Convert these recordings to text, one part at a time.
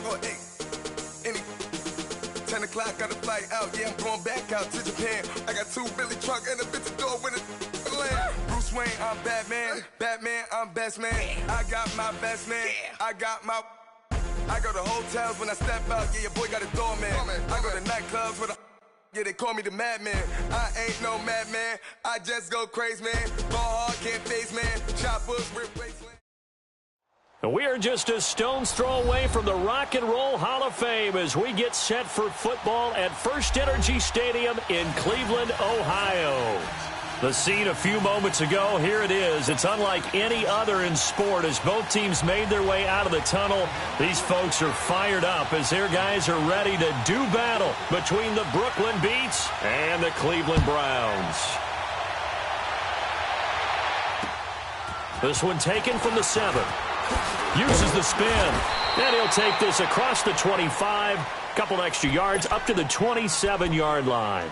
Oh, hey, any 10 o'clock, got a flight out. Yeah, I'm going back out to Japan. I got 2 Billy truck and a bitch door with a land. Bruce Wayne, I'm Batman. Batman, I'm best man. I got my best man. I go to hotels when I step out. Yeah, your boy got a doorman. I go to nightclubs with a. Yeah, they call me the madman. I ain't no madman. I just go crazy, man. Ball hard, can't face, man. Choppers, rip wasteland. We are just a stone's throw away from the Rock and Roll Hall of Fame as we get set for football at First Energy Stadium in Cleveland, Ohio. The scene a few moments ago, here it is. It's unlike any other in sport as both teams made their way out of the tunnel. These folks are fired up as their guys are ready to do battle between the Brooklyn Beats and the Cleveland Browns. This one taken from the 7. Uses the spin. And he'll take this across the 25. Couple extra yards up to the 27-yard line.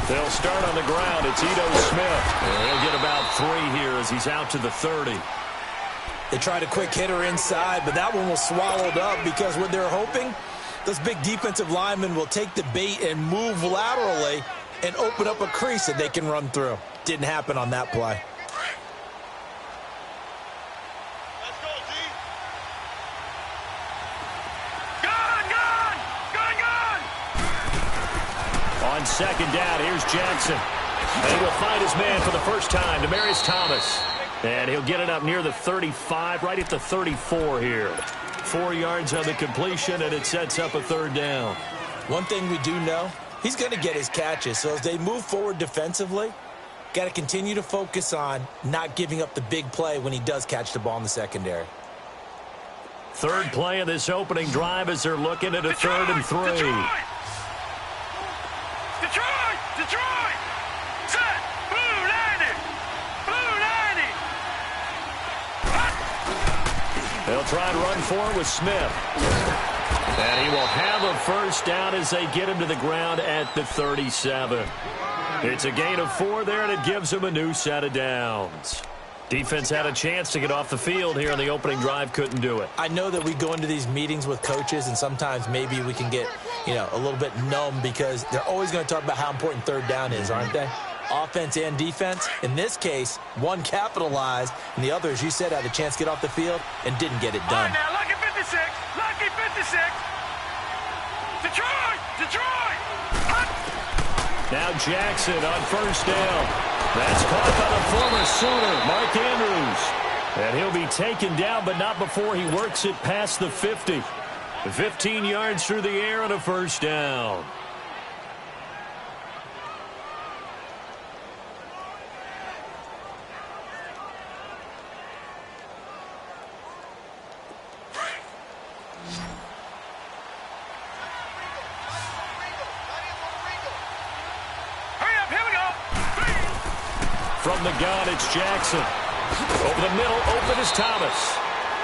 They'll start on the ground. It's Ito Smith. And he'll get about 3 here as he's out to the 30. They tried a quick hitter inside, but that one was swallowed up because what they're hoping, those big defensive linemen will take the bait and move laterally and open up a crease that they can run through. Didn't happen on that play. On second down, here's Jackson. And he will find his man for the first time, Demaryius Thomas. And he'll get it up near the 35, right at the 34 here. 4 yards on the completion, and it sets up a 3rd down. One thing we do know, he's going to get his catches. So as they move forward defensively, got to continue to focus on not giving up the big play when he does catch the ball in the secondary. 3rd play of this opening drive as they're looking at a 3rd and 3. Detroit! Set! Blue 90! Blue 90! They'll try and run forward with Smith. And he will have a 1st down as they get him to the ground at the 37. It's a gain of 4 there, and it gives him a new set of downs. Defense had a chance to get off the field here on the opening drive, couldn't do it. I know that we go into these meetings with coaches, and sometimes maybe we can get, a little bit numb because they're always going to talk about how important 3rd down is, aren't they? Offense and defense. In this case, one capitalized, and the other, as you said, had a chance to get off the field and didn't get it done. All right, now, lucky 56. Lucky 56. Detroit! Now Jackson on 1st down. That's caught by the former Sooner, Mark Andrews. And he'll be taken down, but not before he works it past the 50. 15 yards through the air and a 1st down. From the gun, it's Jackson. Over the middle, open is Thomas.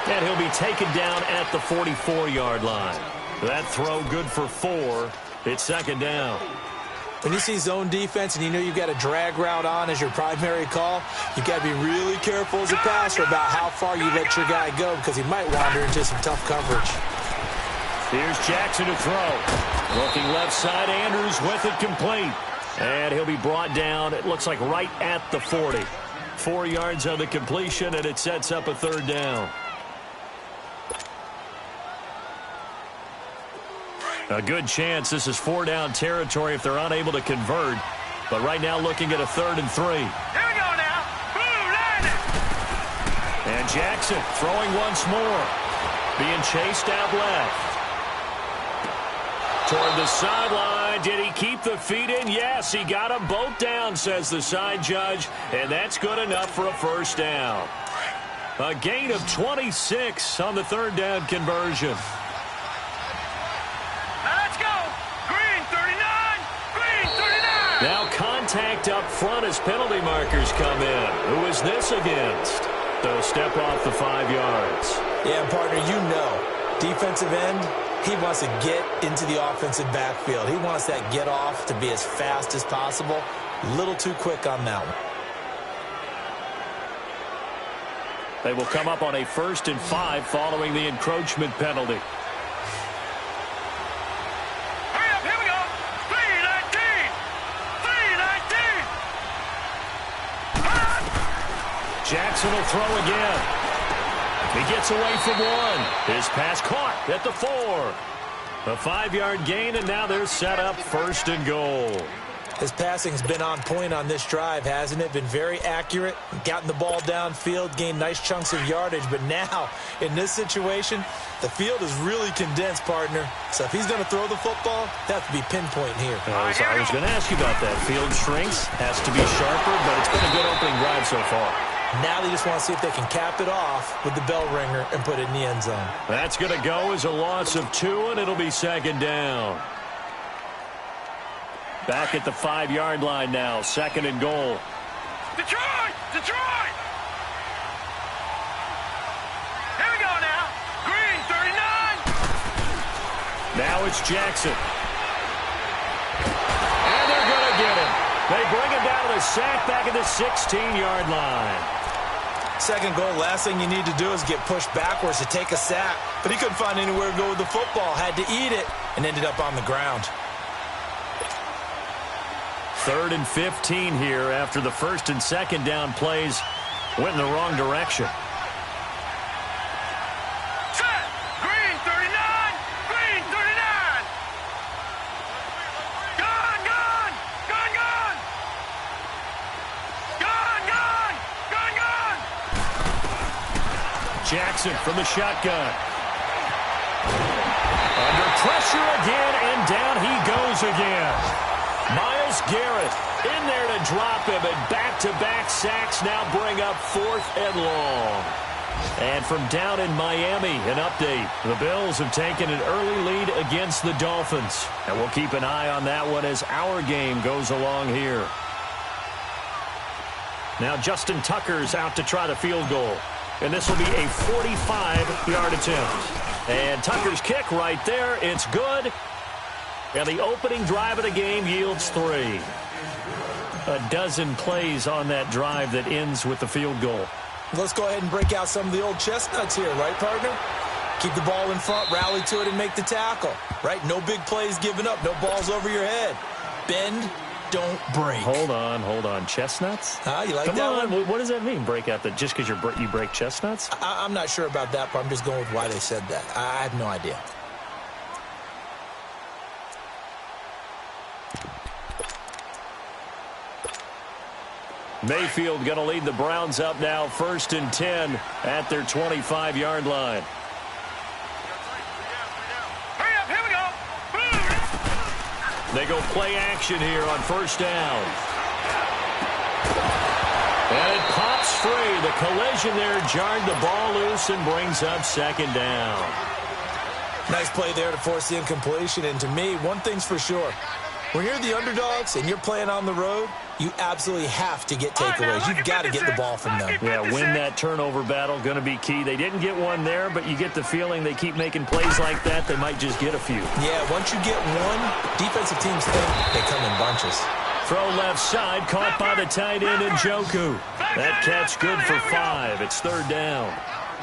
And he'll be taken down at the 44-yard line. That throw good for 4. It's 2nd down. When you see zone defense and you know you've got a drag route on as your primary call, you've got to be really careful as a passer about how far you let your guy go because he might wander into some tough coverage. Here's Jackson to throw. Looking left side, Andrews with it complete. And he'll be brought down, it looks like right at the 40. 4 yards on the completion, and it sets up a 3rd down. A good chance this is 4-down territory if they're unable to convert. But right now looking at a 3rd and 3. Here we go now. Blue 90. And Jackson throwing once more. Being chased out left. Toward the sideline. Did he keep the feet in? Yes, he got them both down, says the side judge. And that's good enough for a 1st down. A gain of 26 on the 3rd down conversion. Now let's go. Green 39. Green 39. Now contact up front as penalty markers come in. Who is this against? They'll step off the 5 yards. Yeah, partner, you know, defensive end, he wants to get into the offensive backfield. He wants that get off to be as fast as possible. A little too quick on that one. They will come up on a 1st and 5 following the encroachment penalty. Hurry up, here we go. 3-19. 3-19. Jackson will throw again. He gets away from 1. His pass caught at the 4. A 5-yard gain, and now they're set up 1st and goal. His passing's been on point on this drive, hasn't it? Been very accurate, gotten the ball downfield, gained nice chunks of yardage. But now, in this situation, the field is really condensed, partner. So if he's going to throw the football, that has to be pinpoint here. I was going to ask you about that. Field shrinks, has to be sharper, but it's been a good opening drive so far. Now they just want to see if they can cap it off with the bell ringer and put it in the end zone. That's going to go as a loss of 2, and it'll be 2nd down. Back at the 5-yard line now, 2nd and goal. Detroit! Detroit! Here we go now. Green, 39. Now it's Jackson. And they're going to get him. They bring him down to the sack back at the 16-yard line. 2nd goal, last thing you need to do is get pushed backwards to take a sack. But he couldn't find anywhere to go with the football. Had to eat it and ended up on the ground. 3rd and 15 here after the 1st and 2nd down plays went in the wrong direction. Set! Green, 39. Green, 39. Gone, gone. Gone, gone. Gone, gone. Gone, gone. Jackson from the shotgun. Under pressure again, and down he goes again. Myles Garrett in there to drop him, and back-to-back sacks now bring up 4th and long. And from down in Miami, an update. The Bills have taken an early lead against the Dolphins. And we'll keep an eye on that one as our game goes along here. Now Justin Tucker's out to try the field goal. And this will be a 45-yard attempt. And Tucker's kick right there. It's good. And the opening drive of the game yields 3. A dozen plays on that drive that ends with the field goal. Let's go ahead and break out some of the old chestnuts here, right, partner? Keep the ball in front, rally to it, and make the tackle, right? No big plays given up, no balls over your head. Bend, don't break. Hold on. Chestnuts? You like Come that on. one? What does that mean, break out? Just because you break chestnuts? I'm not sure about that, but I'm just going with why they said that. I have no idea. Mayfield going to lead the Browns up now, 1st and 10 at their 25-yard line. Hurry up, here we go. They go play action here on 1st down. And it pops free. The collision there jarred the ball loose and brings up 2nd down. Nice play there to force the incompletion. And to me, one thing's for sure. When you're the underdogs and you're playing on the road, you absolutely have to get takeaways. You've got to get the ball from them. Yeah, win that turnover battle, going to be key. They didn't get one there, but you get the feeling they keep making plays like that, they might just get a few. Yeah, once you get one, defensive teams think they come in bunches. Throw left side, caught by the tight end Njoku. That catch good for 5. It's 3rd down.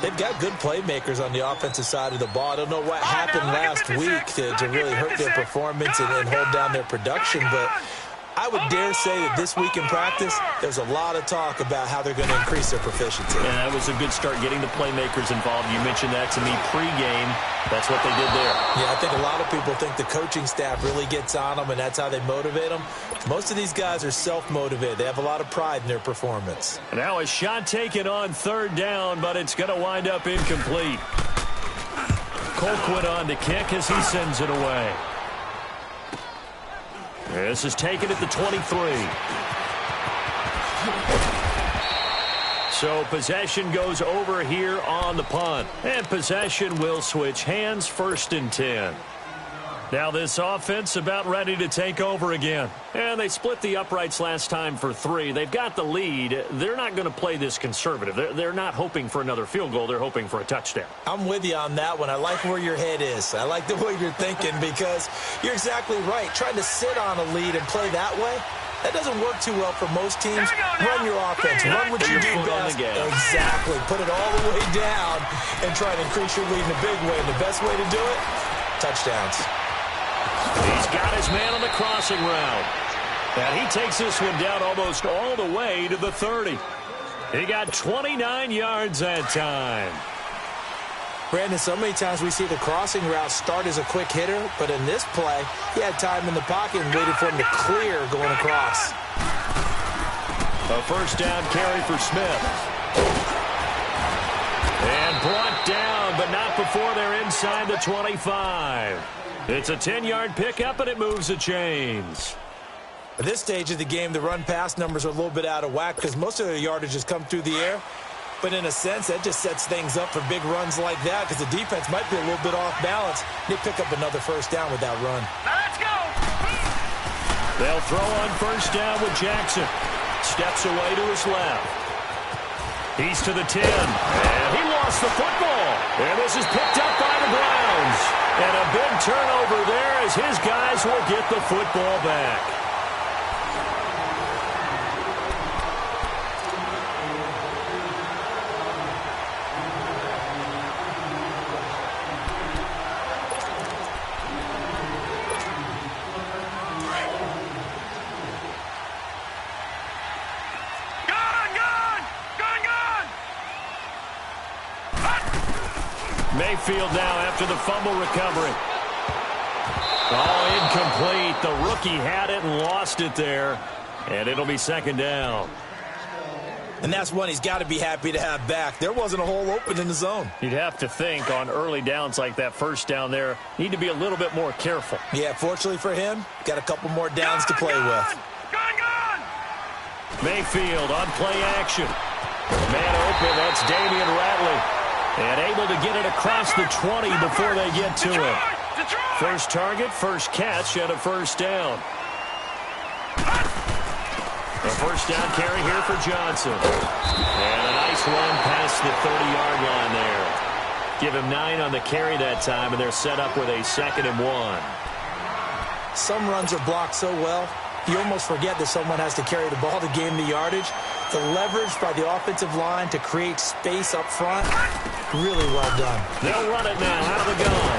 They've got good playmakers on the offensive side of the ball. I don't know what happened last week to really hurt their performance and hold down their production, but I would dare say that this week in practice, there's a lot of talk about how they're going to increase their proficiency. And that was a good start, getting the playmakers involved. You mentioned that to me pregame. That's what they did there. Yeah, I think a lot of people think the coaching staff really gets on them, and that's how they motivate them. Most of these guys are self-motivated. They have a lot of pride in their performance. And now a shot taken on 3rd down, but it's going to wind up incomplete. Colquitt on to kick as he sends it away. This is taken at the 23. So possession goes over here on the punt. And possession will switch hands, 1st and 10. Now this offense about ready to take over again. And they split the uprights last time for 3. They've got the lead. They're not going to play this conservative. They're not hoping for another field goal. They're hoping for a touchdown. I'm with you on that one. I like where your head is. I like the way you're thinking because you're exactly right. Trying to sit on a lead and play that way, that doesn't work too well for most teams. Run your offense. Run what you do best. Exactly. Put it all the way down and try to increase your lead in a big way. And the best way to do it, touchdowns. He's got his man on the crossing route. And he takes this one down almost all the way to the 30. He got 29 yards that time. Brandon, so many times we see the crossing route start as a quick hitter, but in this play, he had time in the pocket and waited for him to clear going across. A first down carry for Smith. And brought down, but not before they're inside the 25. It's a 10-yard pickup, and it moves the chains. At this stage of the game, the run-pass numbers are a little bit out of whack because most of the yardage has come through the air. But in a sense, that just sets things up for big runs like that because the defense might be a little bit off balance. They pick up another first down with that run. Let's go! They'll throw on first down with Jackson. Steps away to his left. He's to the 10. And he lost the football. And this is picked up by the Browns. And a big turnover there as his guys will get the football back. Mayfield now after the fumble recovery. Oh, incomplete. The rookie had it and lost it there. And it'll be second down. And that's one he's got to be happy to have back. There wasn't a hole open in the zone. You'd have to think on early downs like that first down there, need to be a little bit more careful. Yeah, fortunately for him, got a couple more downs to play with. Mayfield on play action. Man open, that's Damian Ratley. And able to get it across the 20 before they get to it. First target, first catch, and a first down. A first down carry here for Johnson. And a nice run past the 30-yard line there. Give him 9 on the carry that time, and they're set up with a 2nd and 1. Some runs are blocked so well, you almost forget that someone has to carry the ball to gain the yardage. The leverage by the offensive line to create space up front, really well done. They'll run it now out of the gun.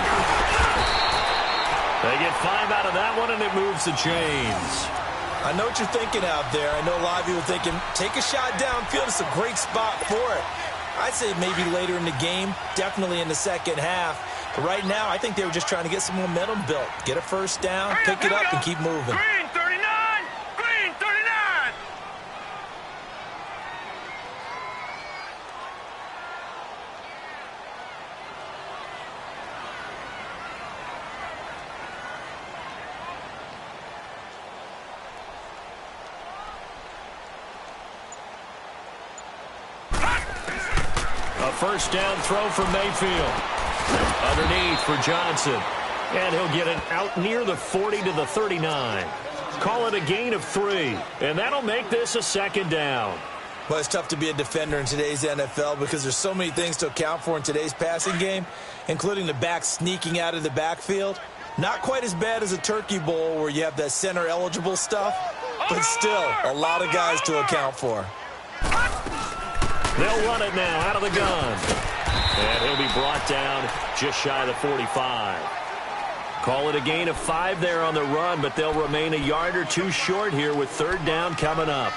They get 5 out of that one, and it moves the chains. I know what you're thinking out there. I know a lot of you are thinking, take a shot downfield. It's a great spot for it. I'd say maybe later in the game, definitely in the second half. But right now, I think they were just trying to get some momentum built. Get a first down, pick it up, and keep moving. Green 39! Green 39! A first down throw from Mayfield. Underneath for Johnson. And he'll get it out near the 40 to the 39. Call it a gain of 3. And that'll make this a second down. Well, it's tough to be a defender in today's NFL because there's so many things to account for in today's passing game, including the back sneaking out of the backfield. Not quite as bad as a Turkey Bowl where you have that center-eligible stuff, but still a lot of guys to account for. They'll run it now out of the gun. And he'll be brought down just shy of the 45. Call it a gain of 5 there on the run, but they'll remain a yard or 2 short here with third down coming up.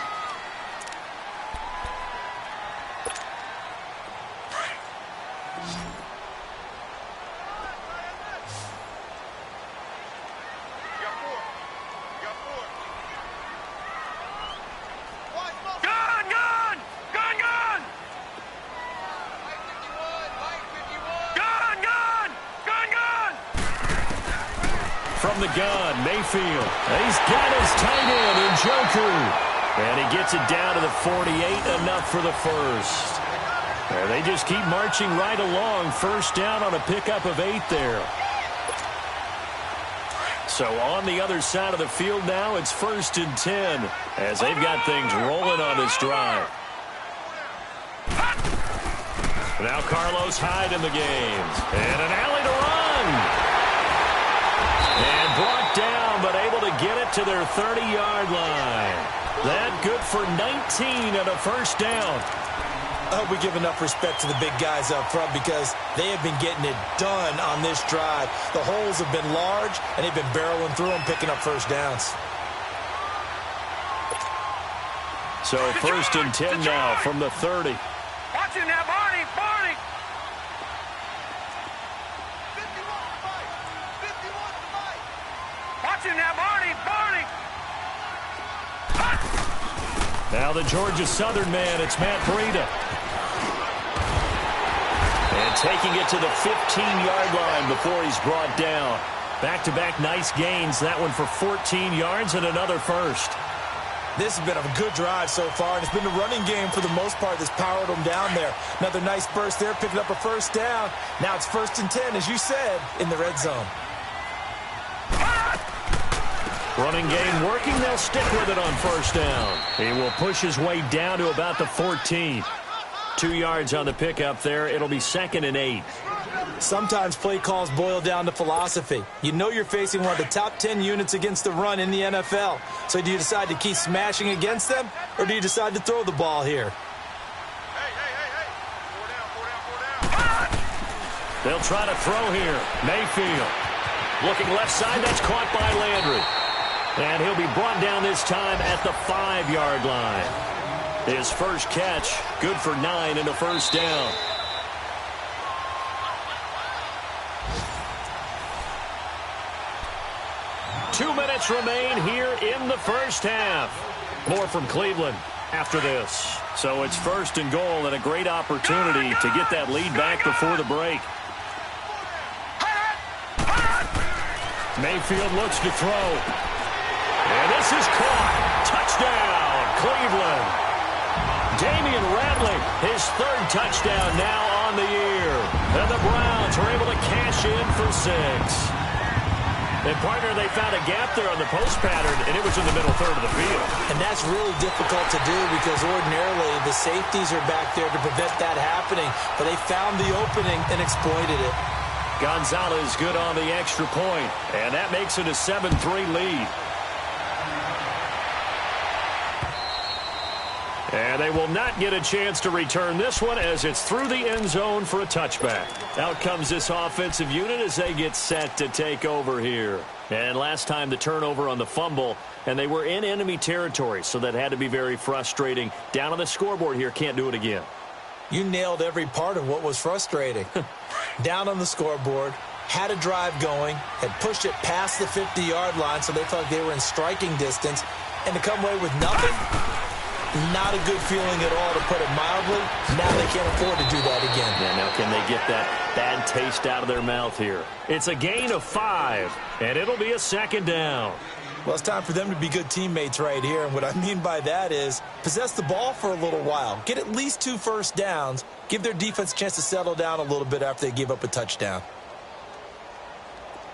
From the gun, Mayfield. He's got his tight end in Njoku. And he gets it down to the 48, enough for the first. And they just keep marching right along. First down on a pickup of 8 there. So on the other side of the field now, it's 1st and 10 as they've got things rolling on this drive. Now Carlos Hyde in the game. And an alley to run. And brought down, but able to get it to their 30-yard line. That good for 19 and a first down. I hope we give enough respect to the big guys up front because they have been getting it done on this drive. The holes have been large, and they've been barreling through them, picking up first downs. So 1st and 10 now from the 30. Watch it now, Barney, Barney. 51 Watch it now, Barney, Barney. Now the Georgia Southern man, it's Matt Breida. And taking it to the 15-yard line before he's brought down. Back-to-back nice gains. That one for 14 yards and another first. This has been a good drive so far, and it's been the running game for the most part that's powered them down there. Another nice burst there, picking up a first down. Now it's 1st and 10, as you said, in the red zone. Running game working. They'll stick with it on first down. He will push his way down to about the 14. 2 yards on the pickup there. It'll be 2nd and 8. Sometimes play calls boil down to philosophy. You know you're facing one of the top 10 units against the run in the NFL. So do you decide to keep smashing against them, or do you decide to throw the ball here? Hey. 4 down. They'll try to throw here. Mayfield. Looking left side. That's caught by Landry. And he'll be brought down this time at the 5-yard line. His first catch, good for 9 and a first down. Two minutes remain here in the first half. More from Cleveland after this. So it's 1st and goal and a great opportunity to get that lead back before the break. Mayfield looks to throw. And this is caught. Touchdown, Cleveland. Damian Radley, his 3rd touchdown now on the year. And the Browns are able to cash in for 6. And, partner, they found a gap there on the post pattern, and it was in the middle third of the field. And that's really difficult to do because ordinarily the safeties are back there to prevent that happening. But they found the opening and exploited it. Gonzalez good on the extra point, and that makes it a 7-3 lead. And they will not get a chance to return this one as it's through the end zone for a touchback. Out comes this offensive unit as they get set to take over here. And last time the turnover on the fumble, and they were in enemy territory, so that had to be very frustrating. Down on the scoreboard here, can't do it again. You nailed every part of what was frustrating. Down on the scoreboard, had a drive going, had pushed it past the 50-yard line so they felt they were in striking distance, and to come away with nothing, not a good feeling at all, to put it mildly. Now they can't afford to do that again. Yeah, now can they get that bad taste out of their mouth here? It's a gain of 5, and it'll be a 2nd down. Well, it's time for them to be good teammates right here, and what I mean by that is possess the ball for a little while, get at least 2 first downs, give their defense a chance to settle down a little bit after they give up a touchdown.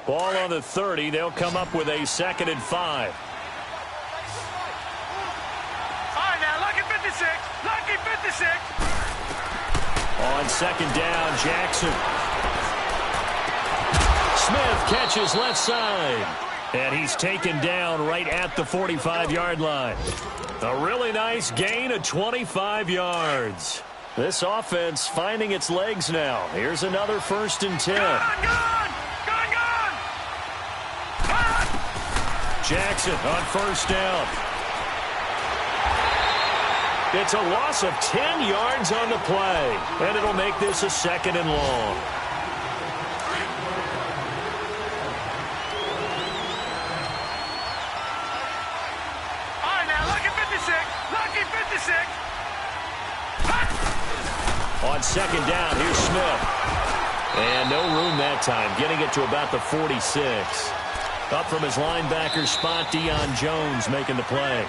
Ball on the 30. They'll come up with a 2nd and 5. Lucky 56. On 2nd down, Jackson. Smith catches left side. And he's taken down right at the 45-yard line. A really nice gain of 25 yards. This offense finding its legs now. Here's another 1st and 10. Gone! Jackson on 1st down. It's a loss of 10 yards on the play, and it'll make this a 2nd and long. All right, now, lucky 56. On 2nd down, here's Smith. And no room that time, getting it to about the 46. Up from his linebacker spot, Deion Jones making the play.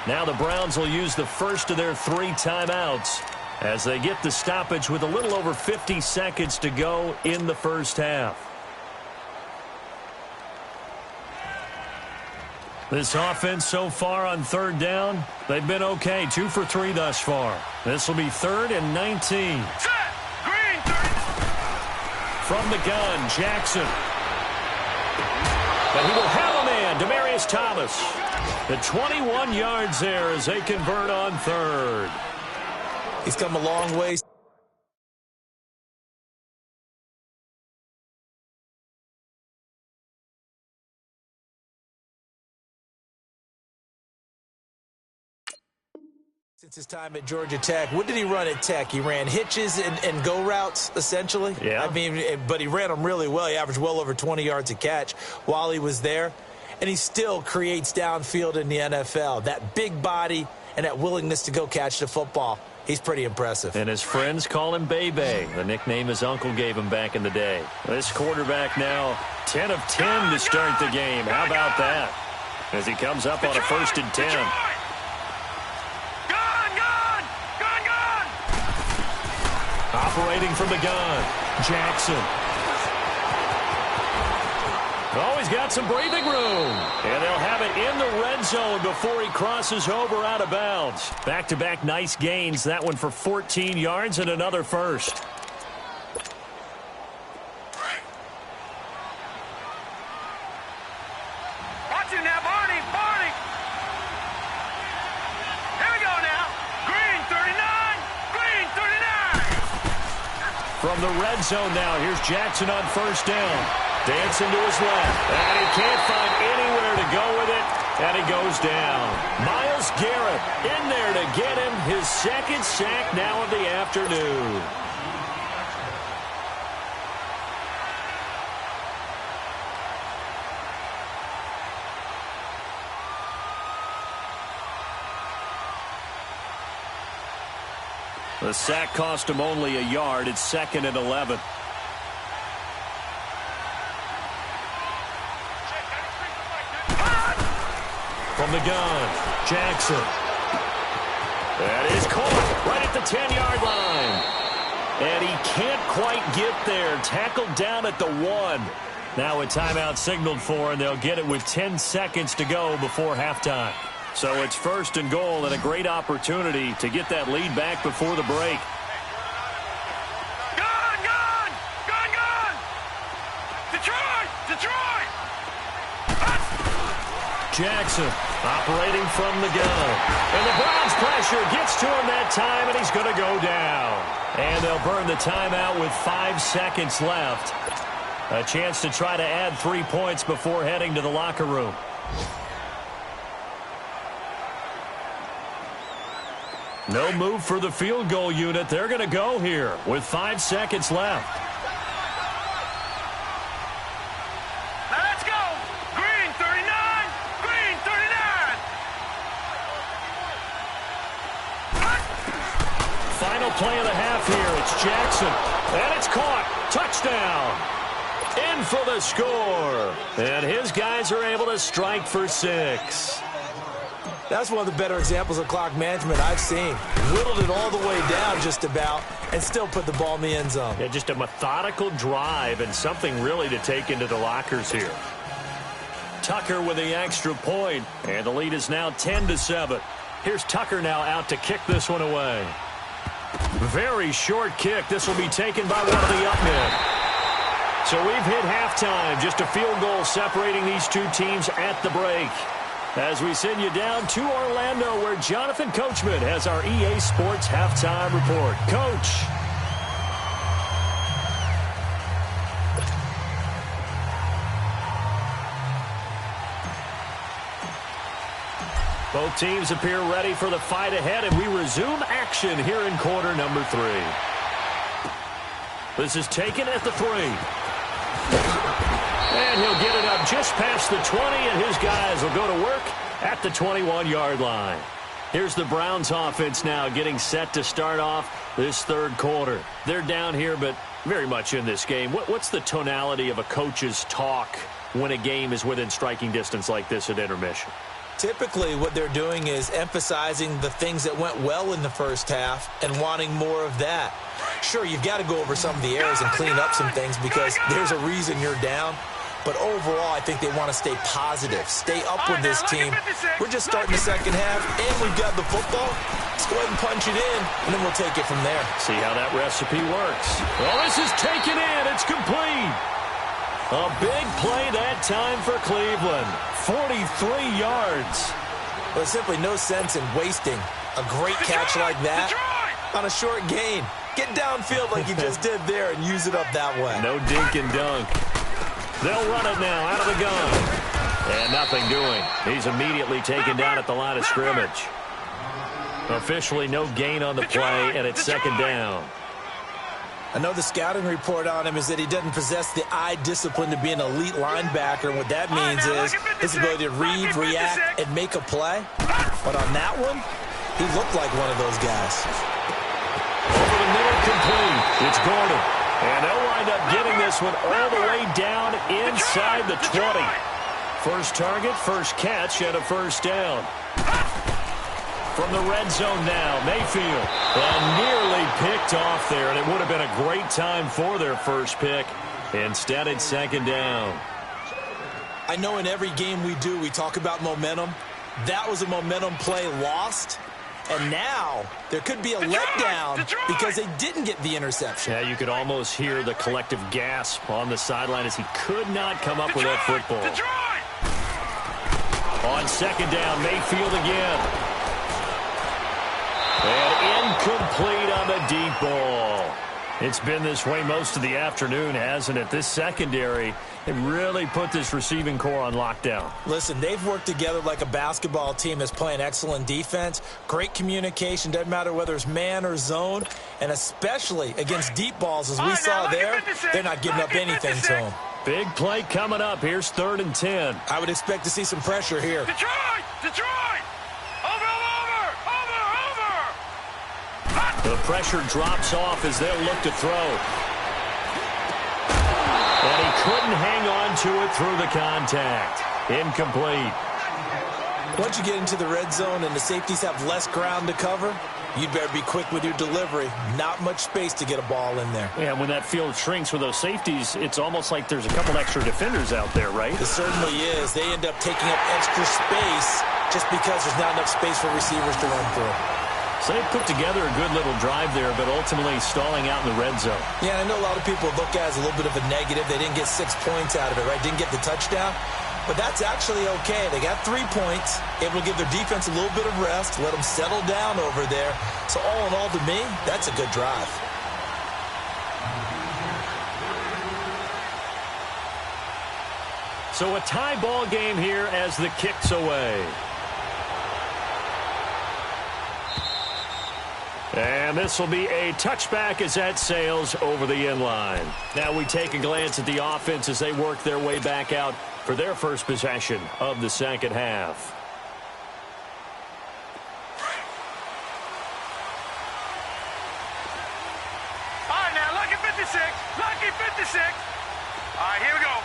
Now the Browns will use the first of their 3 timeouts as they get the stoppage with a little over 50 seconds to go in the first half. This offense so far on third down, they've been okay. 2 for 3 thus far. This will be 3rd and 19. Set. Green 30. From the gun, Jackson. But he will have a man, Demaryius Thomas. The 21 yards there as they convert on 3rd. He's come a long way. Since his time at Georgia Tech. What did he run at Tech? He ran hitches and go routes, essentially. Yeah. I mean, but he ran them really well. He averaged well over 20 yards a catch while he was there. And he still creates downfield in the NFL. That big body and that willingness to go catch the football. He's pretty impressive. And his friends call him Bebe, the nickname his uncle gave him back in the day. This quarterback now 10 of 10 to start the game. How about that? As he comes up on a 1st and 10. Operating from the gun, Jackson. Oh, he's got some breathing room. And they'll have it in the red zone before he crosses over out of bounds. Back-to-back nice gains. That one for 14 yards and another first. Watch him now, Barney. Barney. Here we go now. Green 39. Green 39. From the red zone now, here's Jackson on 1st down. Dancing to his left. And he can't find anywhere to go with it. And he goes down. Myles Garrett in there to get him his 2nd sack now of the afternoon. The sack cost him only a yard. It's 2nd and 11. From the gun, Jackson. That is caught right at the 10-yard line. And he can't quite get there. Tackled down at the 1. Now a timeout signaled for, and they'll get it with 10 seconds to go before halftime. So it's 1st and goal and a great opportunity to get that lead back before the break. Gun, gun, gun, gun. Detroit, Detroit. Jackson operating from the gun. And the Browns pressure gets to him that time, and he's going to go down. And they'll burn the timeout with 5 seconds left. A chance to try to add 3 points before heading to the locker room. No move for the field goal unit. They're going to go here with 5 seconds left. Now let's go. Green 39. Green 39. Final play of the half here. It's Jackson. And it's caught. Touchdown. In for the score. And his guys are able to strike for 6. That's one of the better examples of clock management I've seen. Whittled it all the way down just about and still put the ball in the end zone. Yeah, just a methodical drive and something really to take into the lockers here. Tucker with the extra point, and the lead is now 10-7. Here's Tucker now out to kick this one away. Very short kick. This will be taken by one of the up men. So we've hit halftime. Just a field goal separating these two teams at the break. As we send you down to Orlando, where Jonathan Coachman has our EA Sports Halftime Report. Coach. Both teams appear ready for the fight ahead, and we resume action here in quarter number 3. This is taken at the 3. And he'll get it up just past the 20, and his guys will go to work at the 21-yard line. Here's the Browns offense now getting set to start off this third quarter. They're down here, but very much in this game. What's the tonality of a coach's talk when a game is within striking distance like this at intermission? Typically, what they're doing is emphasizing the things that went well in the first half and wanting more of that. Sure, you've got to go over some of the errors and clean up some things because there's a reason you're down. But overall, I think they want to stay positive, stay up with this team. We're just starting the second half, and we've got the football. Let's go ahead and punch it in, and then we'll take it from there. See how that recipe works. Well, this is taken in. It's complete. A big play that time for Cleveland. 43 yards. There's simply no sense in wasting a great catch like that on a short gain. Get downfield like you just did there and use it up that way. No dink and dunk. They'll run it now out of the gun. And nothing doing. He's immediately taken down at the line of scrimmage. Officially no gain on the play, and it's second down. I know the scouting report on him is that he doesn't possess the eye discipline to be an elite linebacker. What that means is his ability to read, react, and make a play. But on that one, he looked like one of those guys. Over the middle, complete. It's Gordon. And they'll wind up getting this one all the way down inside the 20. First target, first catch, and a first down. From the red zone now, Mayfield. And nearly picked off there, and it would have been a great time for their first pick. Instead, it's second down. I know in every game we do, we talk about momentum. That was a momentum play lost. And now there could be a letdown because they didn't get the interception. Yeah, you could almost hear the collective gasp on the sideline as he could not come up with that football. On second down, Mayfield again. And incomplete on the deep ball. It's been this way most of the afternoon, hasn't it? This secondary, it really put this receiving core on lockdown. Listen, they've worked together like a basketball team that's playing excellent defense. Great communication, doesn't matter whether it's man or zone. And especially against deep balls, as we saw there, they're not giving up anything to them. Big play coming up. Here's 3rd and 10. I would expect to see some pressure here. Detroit! Detroit! Over! The pressure drops off as they'll look to throw. And he couldn't hang on to it through the contact. Incomplete. Once you get into the red zone and the safeties have less ground to cover, you'd better be quick with your delivery. Not much space to get a ball in there. Yeah, when that field shrinks with those safeties, it's almost like there's a couple extra defenders out there, right? It certainly is. They end up taking up extra space just because there's not enough space for receivers to run through. So they put together a good little drive there, but ultimately stalling out in the red zone. Yeah, I know a lot of people look at it as a little bit of a negative. They didn't get 6 points out of it, right? Didn't get the touchdown. But that's actually okay. They got 3 points, able to give their defense a little bit of rest, let them settle down over there. So all in all, to me, that's a good drive. So a tie ball game here as the kick's away. And this will be a touchback as that sails over the inline. Now we take a glance at the offense as they work their way back out for their first possession of the second half. All right, now, lucky 56. Lucky 56. All right, here we go.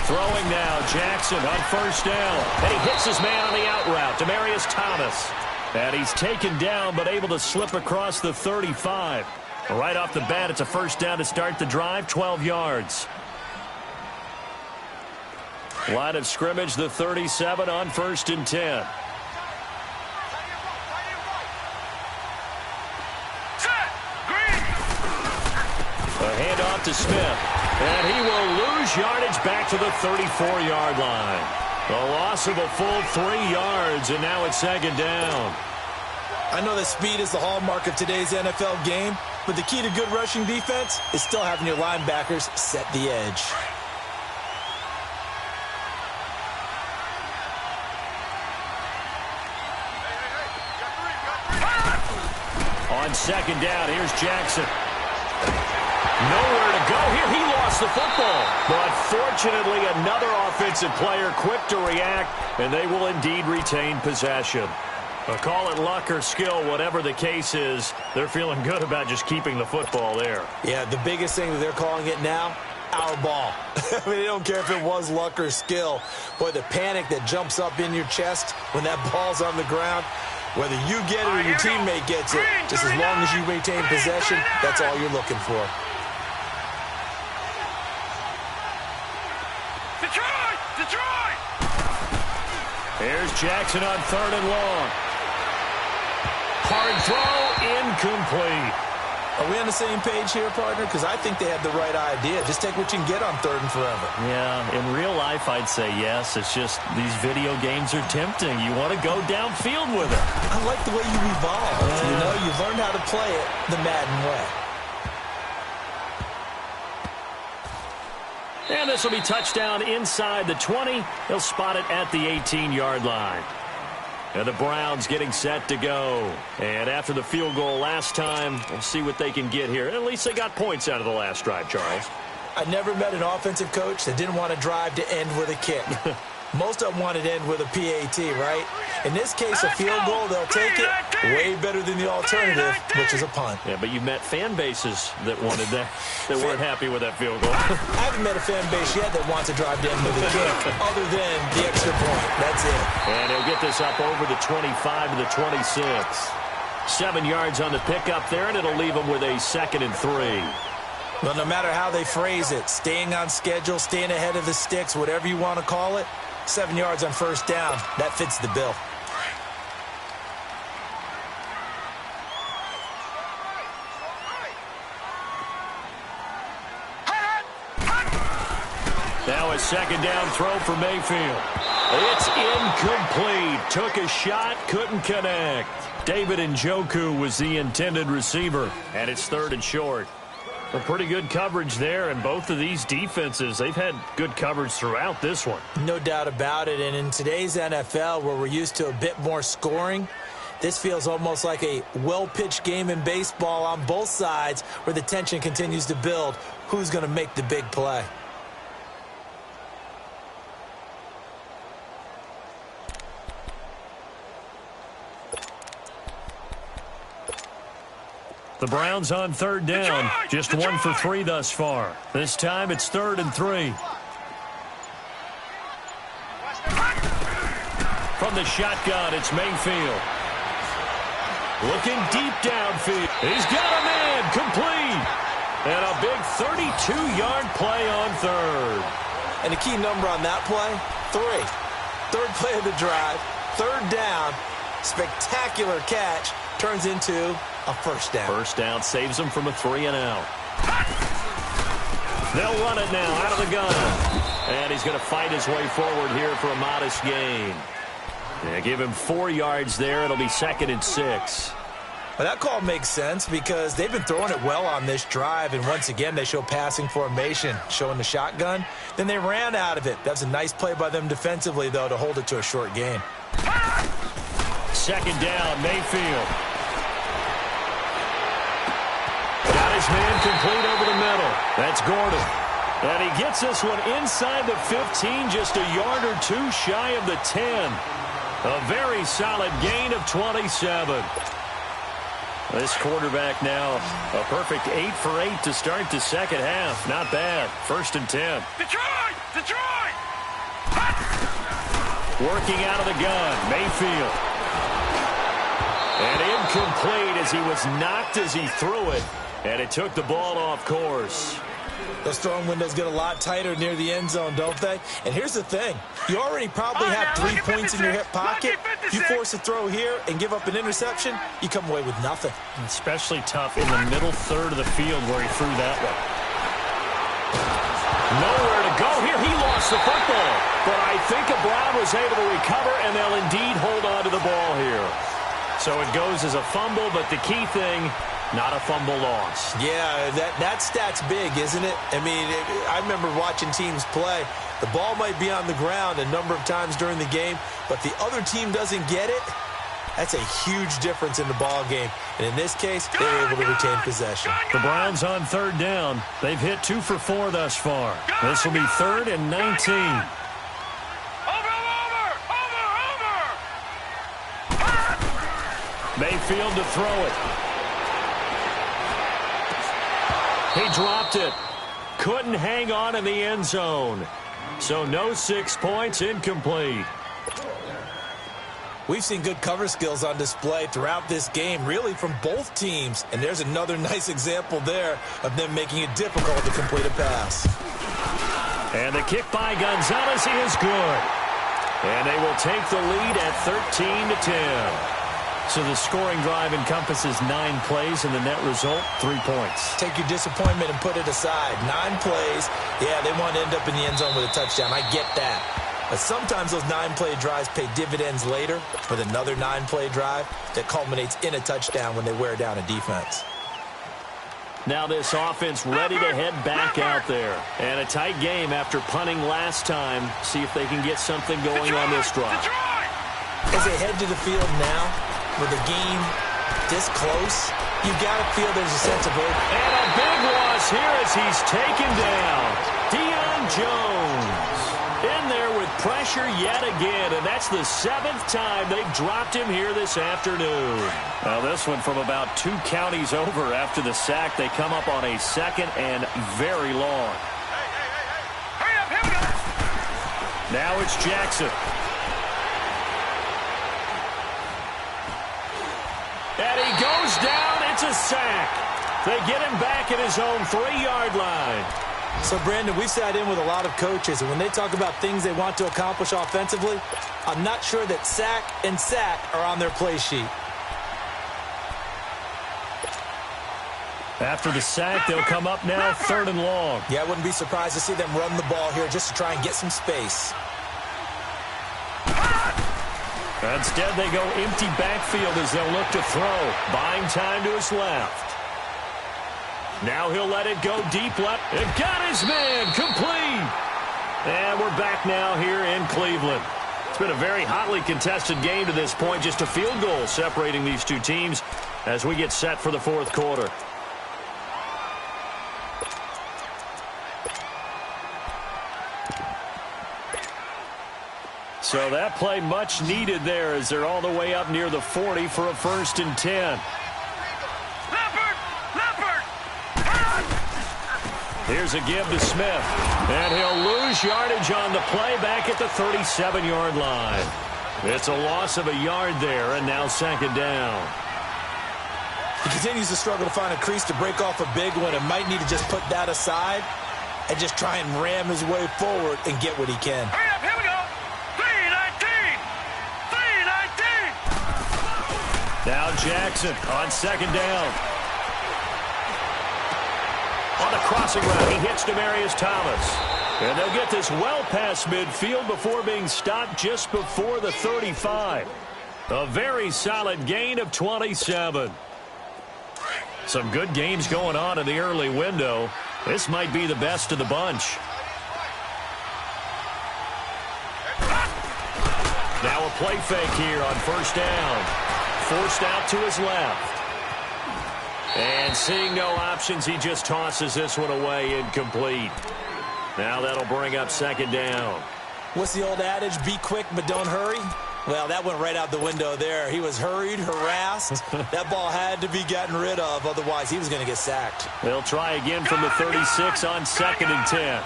Throwing now, Jackson on first down. And he hits his man on the out route, Demaryius Thomas. And he's taken down, but able to slip across the 35. Right off the bat, it's a first down to start the drive, 12 yards. Line of scrimmage, the 37 on 1st and 10. Set. Green. A handoff to Smith. And he will lose yardage back to the 34-yard line. A loss of a full 3 yards, and now it's second down. I know that speed is the hallmark of today's NFL game, but the key to good rushing defense is still having your linebackers set the edge. On second down, here's Jackson. Nowhere to go here. He lost the football. But fortunately, another offensive player quick to react, and they will indeed retain possession. Call it luck or skill, whatever the case is, they're feeling good about just keeping the football there. Yeah, the biggest thing that they're calling it now, our ball. I mean, they don't care if it was luck or skill. Boy, the panic that jumps up in your chest when that ball's on the ground, whether you get it or your teammate gets it, just as long as you maintain possession, that's all you're looking for. Jackson on 3rd and long. Hard throw, incomplete. Are we on the same page here, partner? Because I think they had the right idea. Just take what you can get on 3rd and forever. Yeah, in real life, I'd say yes. It's just these video games are tempting. You want to go downfield with it. I like the way you evolved. Yeah. You know, you've learned how to play it the Madden way. And this will be touchdown inside the 20. They'll spot it at the 18-yard line. And the Browns getting set to go. And after the field goal last time, we'll see what they can get here. At least they got points out of the last drive, Charles. I never met an offensive coach that didn't want to drive to end with a kick. Most of them wanted to end with a PAT, right? In this case, a field goal, they'll take it. Way better than the alternative, which is a punt. Yeah, but you've met fan bases that wanted that, that weren't happy with that field goal. I haven't met a fan base yet that wants to drive to end with a kick, other than the extra point. That's it. And he'll get this up over the 25 to the 26. 7 yards on the pickup there, and it'll leave them with a 2nd and 3. Well, no matter how they phrase it, staying on schedule, staying ahead of the sticks, whatever you want to call it, 7 yards on 1st down, that fits the bill. Now a 2nd down throw for Mayfield. It's incomplete. Took a shot, couldn't connect. David Njoku was the intended receiver, and it's 3rd and short. A pretty good coverage there, and both of these defenses, they've had good coverage throughout this one. No doubt about it, and in today's NFL, where we're used to a bit more scoring, this feels almost like a well-pitched game in baseball on both sides, where the tension continues to build. Who's going to make the big play? The Browns on 3rd down. Just 1 for 3 thus far. This time it's 3rd and 3. From the shotgun, it's Mayfield. Looking deep downfield. He's got a man. Complete. And a big 32-yard play on 3rd. And the key number on that play, 3. 3rd play of the drive. 3rd down. Spectacular catch. Turns into a 1st down. 1st down saves them from a 3-and-out. They'll run it now out of the gun. And he's going to fight his way forward here for a modest gain. Yeah, give him 4 yards there. It'll be 2nd and 6. Well, that call makes sense because they've been throwing it well on this drive, and once again they show passing formation, showing the shotgun. Then they ran out of it. That's a nice play by them defensively, though, to hold it to a short gain. 2nd down, Mayfield. Got his man complete over the middle. That's Gordon. And he gets this one inside the 15, just a yard or 2 shy of the 10. A very solid gain of 27. This quarterback now a perfect 8 for 8 to start the 2nd half. Not bad. 1st and 10. Detroit! Detroit! Working out of the gun, Mayfield. And incomplete as he was knocked as he threw it. And it took the ball off course. Those throwing windows get a lot tighter near the end zone, don't they? And here's the thing. You already probably have 3 points in your hip pocket. You force a throw here and give up an interception, you come away with nothing. Especially tough in the middle 3rd of the field where he threw that one. Nowhere to go here. He lost the football. But I think Brown was able to recover, and they'll indeed hold on to the ball here. So it goes as a fumble, but the key thing, not a fumble loss. Yeah, that stat's big, isn't it? I mean, I remember watching teams play. The ball might be on the ground a number of times during the game, but the other team doesn't get it. That's a huge difference in the ball game. And in this case, they were able to retain possession. The Browns on 3rd down. They've hit 2 for 4 thus far. This will be 3rd and 19. Mayfield to throw it. He dropped it. Couldn't hang on in the end zone. So no 6 points, incomplete. We've seen good cover skills on display throughout this game, really from both teams. And there's another nice example there of them making it difficult to complete a pass. And the kick by Gonzalez is good. And they will take the lead at 13-10. So the scoring drive encompasses 9 plays, and the net result, 3 points. Take your disappointment and put it aside. 9 plays, yeah, they want to end up in the end zone with a touchdown. I get that. But sometimes those 9-play drives pay dividends later with another 9-play drive that culminates in a touchdown when they wear down a defense. Now this offense ready to head back out there. And a tight game after punting last time. See if they can get something going on this drive. As they head to the field now, with the game this close, you got to feel there's a sense of hope. And a big loss here as he's taken down. Deion Jones in there with pressure yet again, and that's the 7th time they've dropped him here this afternoon. Now this one from about 2 counties over after the sack. They come up on a 2nd and very long. Hurry up, here we go. Now it's Jackson. And he goes down. It's a sack. They get him back at his own 3-yard line. So, Brandon, we sat in with a lot of coaches, and when they talk about things they want to accomplish offensively, I'm not sure that sack and sack are on their play sheet. After the sack, they'll come up now 3rd and long. Yeah, I wouldn't be surprised to see them run the ball here just to try and get some space. Instead, they go empty backfield as they'll look to throw. Buying time to his left. Now he'll let it go deep left. And got his man complete. And we're back now here in Cleveland. It's been a very hotly contested game to this point. Just a field goal separating these two teams as we get set for the 4th quarter. So that play much needed there as they're all the way up near the 40 for a 1st and 10. Here's a give to Smith. And he'll lose yardage on the play back at the 37-yard line. It's a loss of a yard there, and now 2nd down. He continues to struggle to find a crease to break off a big one and might need to just put that aside and just try and ram his way forward and get what he can. Hurry up, here we go. 3-19. Now Jackson on 2nd down. On the crossing route, he hits Demaryius Thomas. And they'll get this well past midfield before being stopped just before the 35. A very solid gain of 27. Some good games going on in the early window. This might be the best of the bunch. Now a play fake here on 1st down. Forced out to his left. And seeing no options, he just tosses this one away incomplete. Now that'll bring up 2nd down. What's the old adage? Be quick, but don't hurry. Well, that went right out the window there. He was hurried, harassed. That ball had to be gotten rid of. Otherwise, he was going to get sacked. They'll try again from the 36 on 2nd and 10.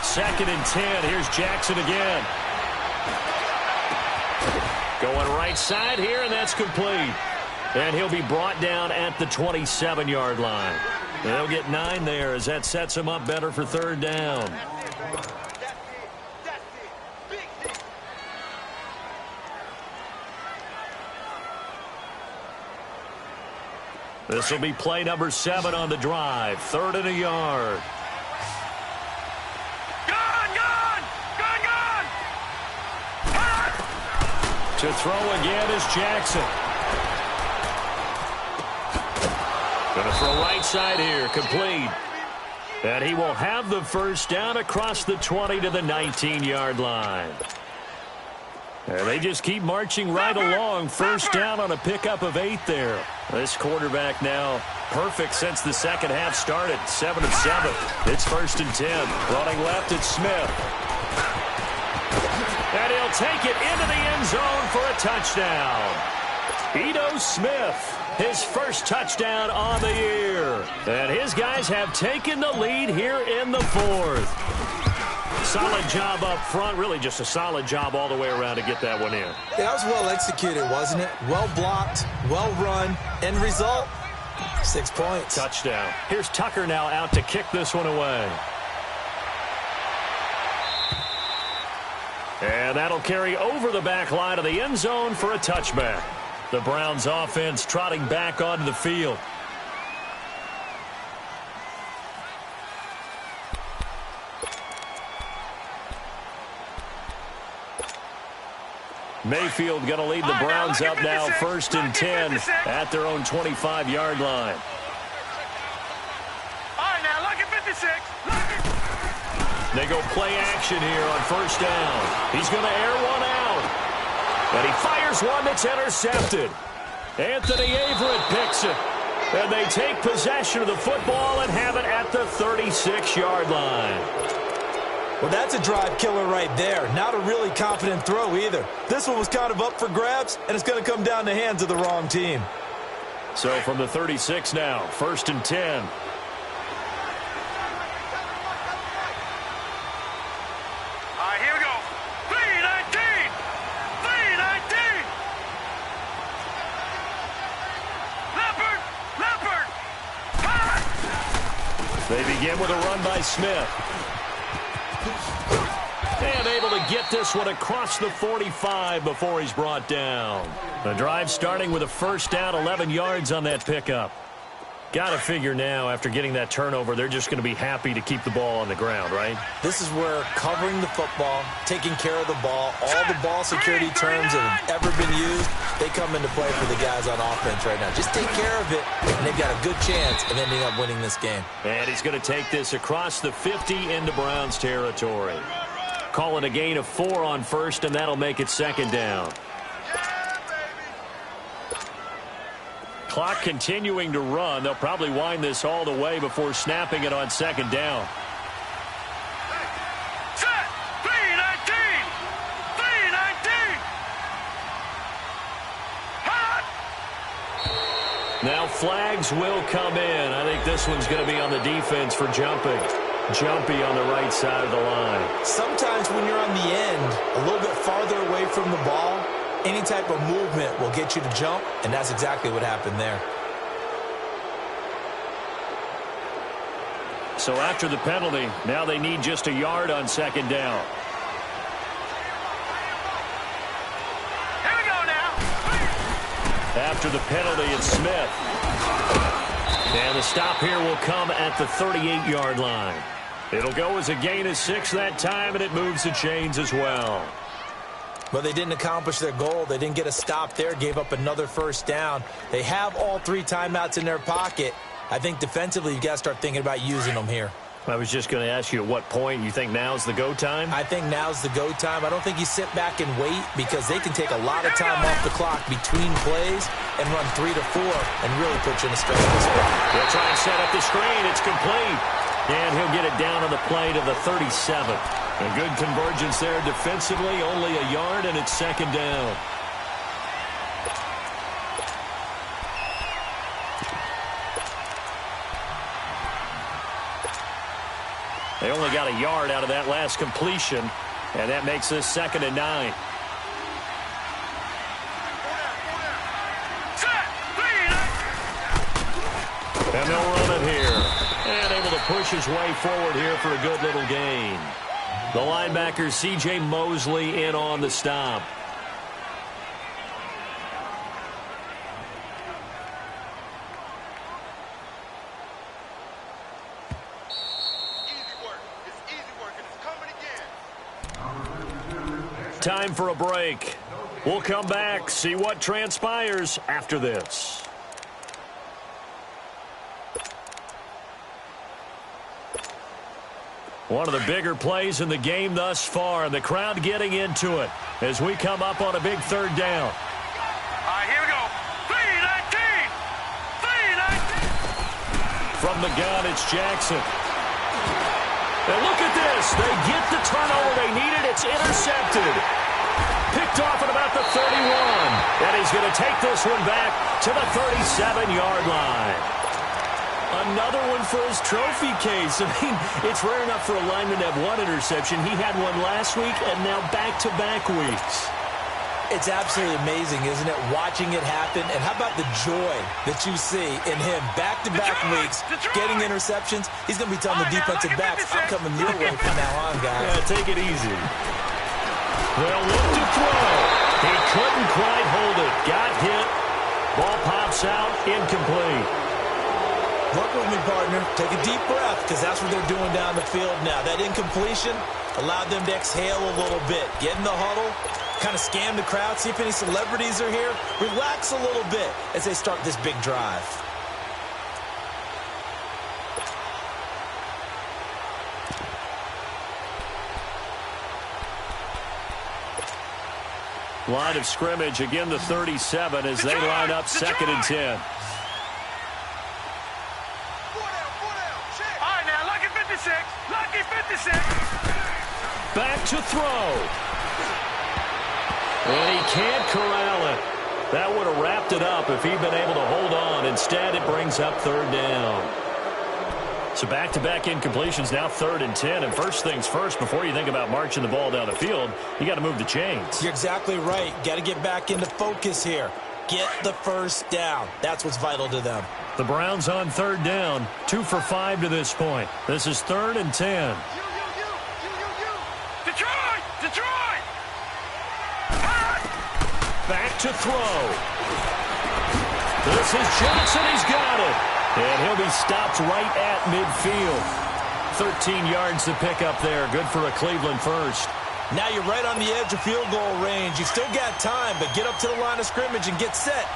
2nd and 10. Here's Jackson again. Going right side here, and that's complete. And he'll be brought down at the 27-yard line. They'll get 9 there as that sets him up better for 3rd down. This will be play number 7 on the drive. 3rd and a yard. To throw again is Jackson. Going to throw right side here, complete. And he will have the 1st down across the 20 to the 19-yard line. And they just keep marching right along. 1st down on a pickup of 8 there. This quarterback now perfect since the 2nd half started. 7 of 7. It's 1st and 10. Running left, it's Smith. And he'll take it into the end zone for a touchdown. Ito Smith, his 1st touchdown on the year. And his guys have taken the lead here in the 4th. Solid job up front. Really just a solid job all the way around to get that one in. Yeah, that was well executed, wasn't it? Well blocked, well run. End result, 6 points. Touchdown. Here's Tucker now out to kick this one away. And that'll carry over the back line of the end zone for a touchback. The Browns offense trotting back onto the field. Mayfield going to lead the Browns up now, 1st and 10 at their own 25-yard line. All right, now look at 56. They go play action here on 1st down. He's going to air one out. And he fires one that's intercepted. Anthony Averett picks it. And they take possession of the football and have it at the 36-yard line. Well, that's a drive killer right there. Not a really confident throw either. This one was kind of up for grabs, and it's going to come down the hands of the wrong team. So from the 36 now, 1st and 10. All right, here we go. 319. 319. Leopard. They begin with a run by Smith. And able to get this one across the 45 before he's brought down. The drive starting with a 1st down, 11 yards on that pickup. Got to figure now, after getting that turnover, they're just going to be happy to keep the ball on the ground, right? This is where covering the football, taking care of the ball, all the ball security terms that have ever been used, they come into play for the guys on offense right now. Just take care of it, and they've got a good chance of ending up winning this game. And he's going to take this across the 50 into Browns territory. Calling a gain of 4 on 1st, and that'll make it 2nd down. Clock continuing to run. They'll probably wind this all the way before snapping it on 2nd down. Set. 319. 319. Hot. Now flags will come in. I think this one's going to be on the defense for jumping. Jumpy on the right side of the line. Sometimes when you're on the end, a little bit farther away from the ball, any type of movement will get you to jump, and that's exactly what happened there. So after the penalty, now they need just a yard on 2nd down. Here we go now. After the penalty, it's Smith. And the stop here will come at the 38-yard line. It'll go as a gain of 6 that time, and it moves the chains as well. But they didn't accomplish their goal. They didn't get a stop there, gave up another 1st down. They have all 3 timeouts in their pocket. I think defensively you've got to start thinking about using them here. I was just going to ask you at what point you think now's the go time? I think now's the go time. I don't think you sit back and wait because they can take a lot of time off the clock between plays and run 3 to 4 and really put you in a stressful spot. They'll try and set up the screen. It's complete. And he'll get it down on the play to the 37. A good convergence there defensively, only a yard, and it's 2nd down. They only got a yard out of that last completion, and that makes this 2nd and 9. And they'll run it here. And able to push his way forward here for a good little gain. The linebacker, C.J. Mosley, in on the stop. Time for a break. We'll come back, see what transpires after this. One of the bigger plays in the game thus far, and the crowd getting into it as we come up on a big 3rd down. All right, here we go. 319. 319. From the gun, it's Jackson. And look at this. They get the turnover they needed. It's intercepted. Picked off at about the 31. And he's going to take this one back to the 37-yard line. Another one for his trophy case. I mean, it's rare enough for a lineman to have one interception. He had one last week and now back-to-back weeks. It's absolutely amazing, isn't it, watching it happen? And how about the joy that you see in him back-to-back weeks, getting interceptions? He's going to be telling the defensive backs, I'm coming your way from now on, guys. Yeah, take it easy. They'll look to throw. He couldn't quite hold it. Got hit. Ball pops out. Incomplete. Work with me, partner. Take a deep breath, because that's what they're doing down the field now. That incompletion allowed them to exhale a little bit. Get in the huddle, kind of scan the crowd, see if any celebrities are here. Relax a little bit as they start this big drive. Line of scrimmage, again the 37 as they line up 2nd and 10. All right, now, lucky 56. Lucky 56. Back to throw. And he can't corral it. That would have wrapped it up if he'd been able to hold on. Instead, it brings up 3rd down. So back-to-back incompletions, now 3rd and 10. And first things first, before you think about marching the ball down the field, you got to move the chains. You're exactly right. Got to get back into focus here. Get the first down. That's what's vital to them. The Browns on 3rd down, 2 for 5 to this point. This is 3rd and 10. Detroit! Detroit! Back to throw. This is Johnson. He's got it. And he'll be stopped right at midfield. 13 yards to pick up there. Good for a Cleveland first. Now you're right on the edge of field goal range. You've still got time, but get up to the line of scrimmage and get set.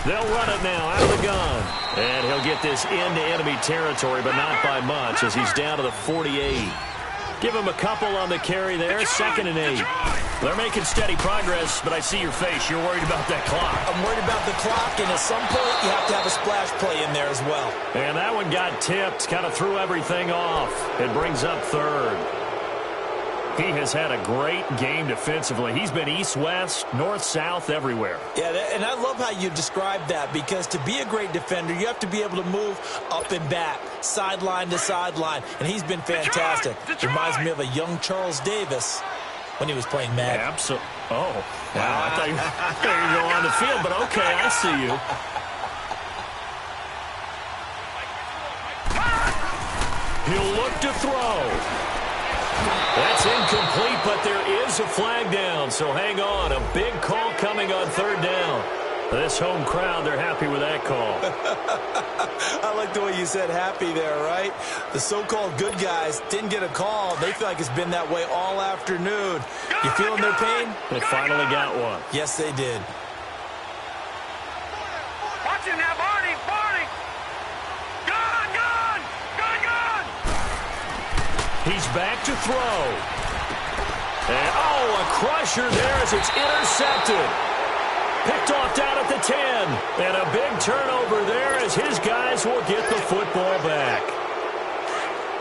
They'll run it now out of the gun. And he'll get this into enemy territory, but not by much as he's down to the 48. Give him a couple on the carry there, 2nd and 8. They're making steady progress, but I see your face. You're worried about that clock. I'm worried about the clock, and at some point you have to have a splash play in there as well. And that one got tipped, kind of threw everything off. It brings up 3rd. He has had a great game defensively. He's been east-west, north-south, everywhere. Yeah, and I love how you describe that, because to be a great defender, you have to be able to move up and back, sideline to sideline, and he's been fantastic. Reminds me of a young Charles Davis when he was playing Madden. Absolutely. Oh, wow. I thought you were going on the field, but okay, I see you. He'll look to throw. That's incomplete, but there is a flag down, so hang on. A big call coming on 3rd down. This home crowd, they're happy with that call. I like the way you said happy there, right? The so-called good guys didn't get a call. They feel like it's been that way all afternoon. You feeling their pain? They finally got one. Yes, they did. Watch him now, Barney! Barney! Gun! Gun! Gun! Gun! He's back to throw. And, oh, a crusher there as it's intercepted. Picked off down at the 10. And a big turnover there as his guys will get the football back.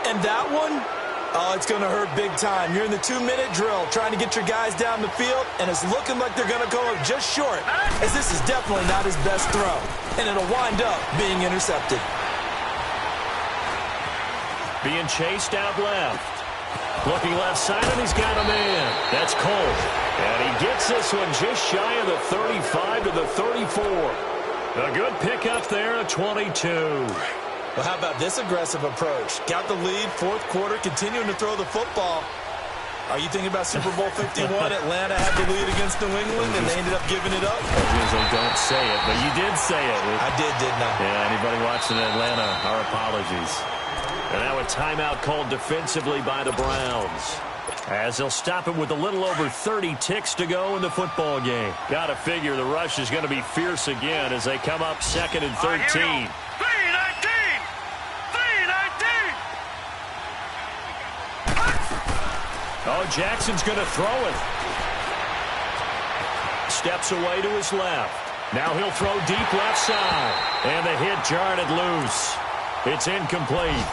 And that one, oh, it's going to hurt big time. You're in the 2-minute drill trying to get your guys down the field, and it's looking like they're going to come up just short, as this is definitely not his best throw. And it'll wind up being intercepted. Being chased out left. Looking left side, and he's got a man. That's Cole. And he gets this one just shy of the 35 to the 34. A good pickup there at 22. Well, how about this aggressive approach? Got the lead, 4th quarter, continuing to throw the football. Are you thinking about Super Bowl 51? Atlanta had the lead against New England, and they ended up giving it up? Usually don't say it, but you did say it. I didn't I? Yeah, anybody watching Atlanta, our apologies. And now a timeout called defensively by the Browns, as they'll stop it with a little over 30 ticks to go in the football game. Got to figure the rush is going to be fierce again as they come up 2nd and 13. 319! 319! Oh, Jackson's going to throw it. Steps away to his left. Now he'll throw deep left side. And the hit jarred it loose. It's incomplete.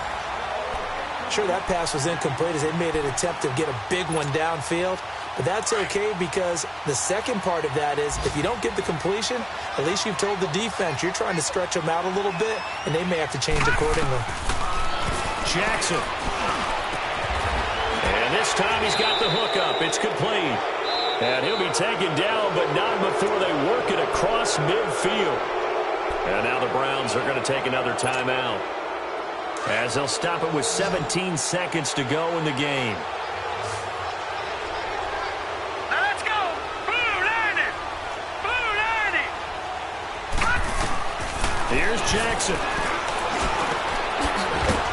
Sure, that pass was incomplete as they made an attempt to get a big one downfield. But that's okay, because the second part of that is if you don't get the completion, at least you've told the defense you're trying to stretch them out a little bit, and they may have to change accordingly. Jackson. And this time he's got the hook up. It's complete. And he'll be taken down, but not before they work it across midfield. And now the Browns are going to take another timeout. as they'll stop it with 17 seconds to go in the game. Let's go! Blue landed! Blue landed! Here's Jackson.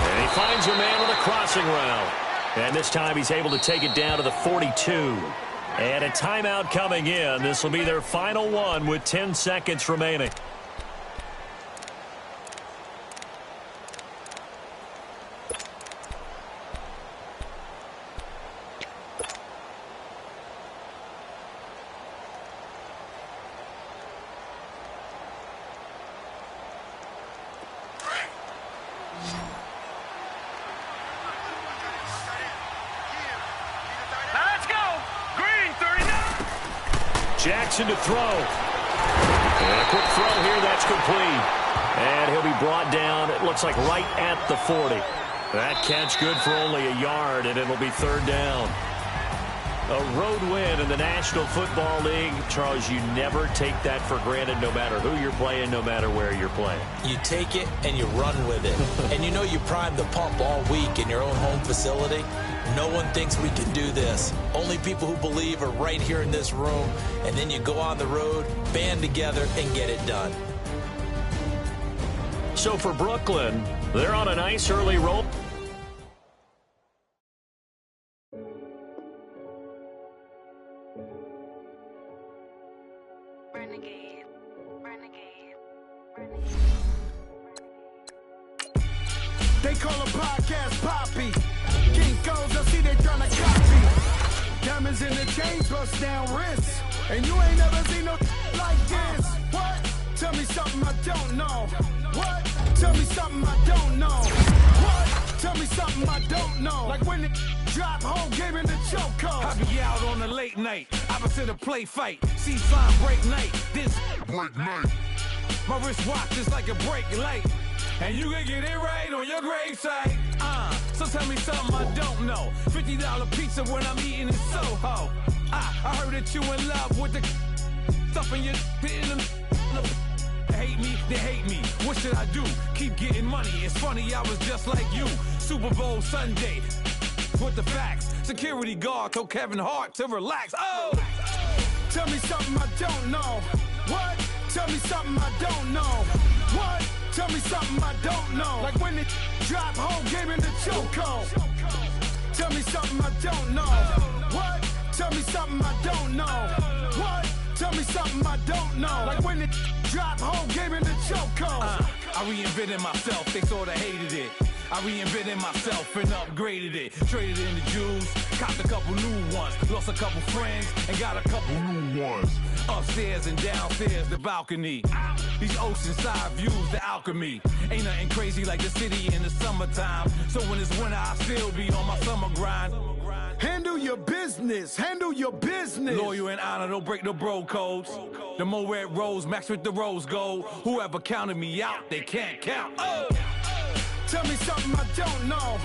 And he finds a man on a crossing route. And this time he's able to take it down to the 42. And a timeout coming in. This will be their final one with 10 seconds remaining. Jackson to throw. And a quick throw here, that's complete. And he'll be brought down, it looks like right at the 40. That catch good for only a yard, and it'll be third down. A road win in the National Football League. Charles, you never take that for granted no matter who you're playing, no matter where you're playing. You take it and you run with it. And you know you primed the pump all week in your own home facility. No one thinks we can do this. Only people who believe are right here in this room. And then you go on the road, band together, and get it done. So for Brooklyn, they're on a nice early roll. Renegade, renegade, renegade. They call a podcast Poppy. Kinkos, I see they tryna copy. Diamonds in the chain, bust down wrists. And you ain't never seen no like this. What? Tell me something I don't know. What? Tell me something I don't know. What? Tell me something I don't know. Like when the drop whole game in the chokehold. I be out on a late night, opposite a play fight. See fine break night, this break night. My wristwatch is like a break light. And you can get it right on your gravesite. So tell me something I don't know. $50 pizza when I'm eating in Soho. I heard that you in love with the stuff in your hate me, they hate me. What should I do? Keep getting money. It's funny, I was just like you. Super Bowl Sunday with the facts. Security guard told Kevin Hart to relax. Oh! Tell me something I don't know. What? Tell me something I don't know. What? Tell me something I don't know. Like when it drop whole game in the chokehold. Tell me something I don't know. What? Tell me something I don't know. What? Tell me something I don't know. Like when it drop whole game in the chokehold. I reinvented myself, they sorta hated it. I reinvented myself and upgraded it. Traded in the Jews, copped a couple new ones. Lost a couple friends and got a couple new ones. Upstairs and downstairs, the balcony. These oceanside views, the alchemy. Ain't nothing crazy like the city in the summertime. So when it's winter, I still be on my summer grind. Handle your business, handle your business. Loyal and honor, don't break the bro codes. The more red rose, max with the rose gold. Whoever counted me out, they can't count. Oh! Tell me something I don't know.